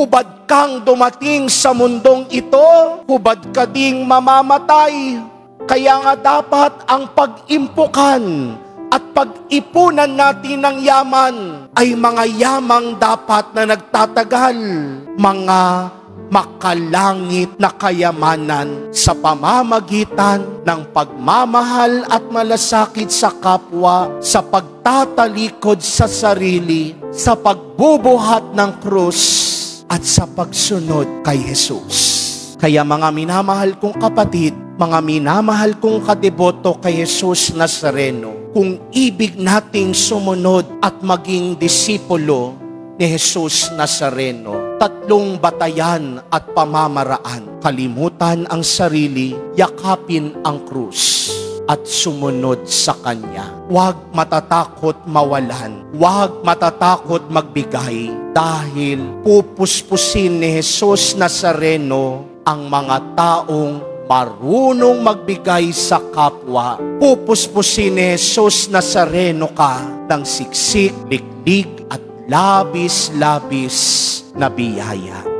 Hubad kang dumating sa mundong ito, hubad ka ding mamamatay. Kaya nga dapat ang pag-impukan at pag-ipunan natin ng yaman ay mga yamang dapat na nagtatagal, mga makalangit na kayamanan sa pamamagitan ng pagmamahal at malasakit sa kapwa, sa pagtatalikod sa sarili, sa pagbubuhat ng krus, at sa pagsunod kay Jesus. Kaya mga minamahal kong kapatid, mga minamahal kong kadeboto kay Jesus Nazareno, kung ibig nating sumunod at maging disipulo ni Jesus Nazareno, tatlong batayan at pamamaraan: kalimutan ang sarili, yakapin ang krus, at sumunod sa Kanya. Huwag matatakot mawalan, huwag matatakot magbigay, dahil pupuspusin ni Jesus Nazareno ang mga taong marunong magbigay sa kapwa. Pupuspusin ni Jesus Nazareno ka ng siksik, liklik at labis-labis na biyaya.